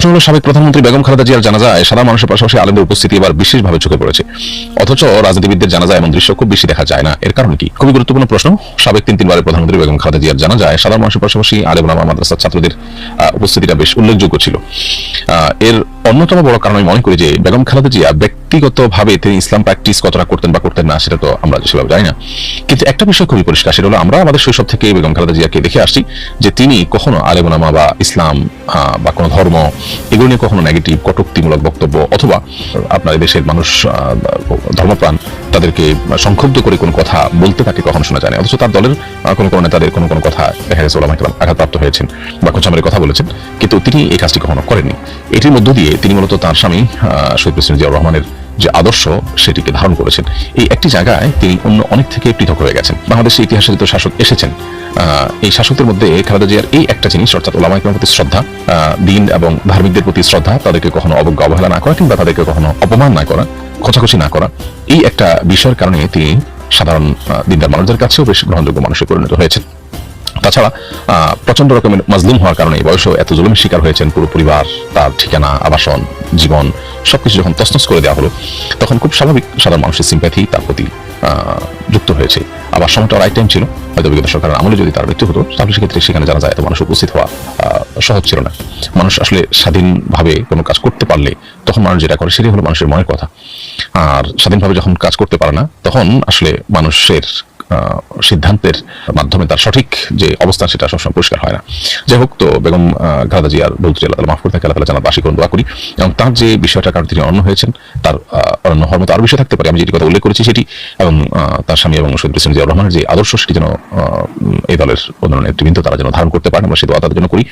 সাবেক প্রধানমন্ত্রী বেগম খালেদা জিয়ার জানাজায় সাধারণ মানুষের পাশাপাশি আলেমদের উপস্থিতি এবার বিশেষভাবে চোখে পড়েছে। অথচ রাজনীতিবিদদের জানাজায় এমন দৃশ্য খুব বেশি দেখা যায় না। এর কারণ কি? খুবই গুরুত্বপূর্ণ প্রশ্ন। সাবেক তিনবারের প্রধানমন্ত্রী বেগম খালেদা জিয়ার জানাজায় সাধারণ মানুষের পাশাপাশি আলেম ওলামা মাদ্রাসার ছাত্রদের উপস্থিতিটা বেশ উল্লেখযোগ্য ছিল। এর অন্যতম বড় কারণ আমি মনে করি যে বেগম খালেদা জিয়া ব্যক্তিগতভাবে তিনি ইসলাম প্র্যাকটিস কতটা করতেন বা করতেন না সেটা তো আমরা সেভাবে জানি না, কিন্তু একটা বিষয় খুবই পরিষ্কার, সেটা হলো আমরা আমাদের শৈশব থেকে বেগম খালেদা জিয়াকে দেখে আসছি যে তিনি কখনো আলেম ওলামা বা ইসলাম বা কোনো ধর্ম এগুলো নিয়ে কখনো নেগেটিভ কটূক্তিমূলক বক্তব্য অথবা আপনার দেশের মানুষ ধর্মপ্রাণ তাদেরকে সংক্ষুব্ধ করে কোনো কথা বলতে তাকে কখনো শোনা যায় না। অথচ তার দলের কোনো নেতাদের কোনো কথা দেখা গেছে ওলামা কেরাম আঘাতপ্রাপ্ত হয়েছেন বা খোঁচামারি কথা বলেছেন, কিন্তু তিনি এই কাজটি কখনো করেননি। এটির মধ্য দিয়ে তিনি মূলত তার স্বামী শহীদ প্রেসিডেন্ট জিয়াউর রহমানের যে আদর্শ সেটিকে ধারণ করেছেন। এই একটি জায়গায় তিনি অন্য অনেক থেকে পৃথক হয়ে গেছেন। বাংলাদেশের ইতিহাসে যত শাসক এসেছেন এই শাসকদের মধ্যে খালেদা জিয়ার এই একটা জিনিস, অর্থাৎ ওলামা ইকরামের প্রতি শ্রদ্ধা, দিন এবং ধার্মিকদের প্রতি শ্রদ্ধা, তাদেরকে কখনো অবজ্ঞা অবহেলা না করা কিংবা তাদেরকে কখনো অপমান না করা, খোঁচাখুচি না করা, এই একটা বিষয়ের কারণে তিনি সাধারণ দিনদার মানুষদের কাছেও বেশ গ্রহণযোগ্য মানুষে পরিণত হয়েছেন। তাছাড়া প্রচন্ড রকমের মাজলুম হওয়ার কারণে বয়সেও এত জুলুমের শিকার হয়েছেন। পুরো পরিবার, তার ঠিকানা, আবাসন, জীবন সবকিছু যখন তছনছ করে দেওয়া হলো তখন খুব স্বাভাবিক সাধারণ মানুষের সিম্প্যাথি তার প্রতি যুক্ত হয়েছে। আবার সময়টা রাইট টাইম ছিল, হয়তো বিগত সরকারের আমলে যদি তার মৃত্যু হতো তাহলে সেক্ষেত্রে সেখানে জানা যায় এত মানুষ উপস্থিত হওয়া সহজ ছিল না। মানুষ আসলে স্বাধীনভাবে কোনো কাজ করতে পারলে তখন মানুষ যেটা করে সেটাই হলো মানুষের মনের কথা। আর স্বাধীনভাবে যখন কাজ করতে পারে না তখন আসলে মানুষের সিদ্ধান্তের মাধ্যমে তার সঠিক যে অবস্থান সেটা সবসময় পরিষ্কার হয় না। যাই হোক, তো বেগম খালেদা জিয়ার বলতে আল্লাহ তাআলা মাফ করে থাকে, আল্লাহ তাআলা জান্নাত বাসী করুন দোয়া করি। এবং তার যে বিষয়টা কারণ তিনি অন্য হয়েছেন, তার অন্য হওয়ার মতো আরো বিষয় থাকতে পারে, আমি যেটি কথা উল্লেখ করেছি সেটি, এবং তার স্বামী এবং শহীদ প্রেসিডেন্ট জিয়াউর রহমানের যে আদর্শ সেটি যেন এই দলের অন্যান্য নেতৃবৃন্দ তারা যেন ধারণ করতে পারেন, আমরা সে দোয়া তাদের জন্য করি।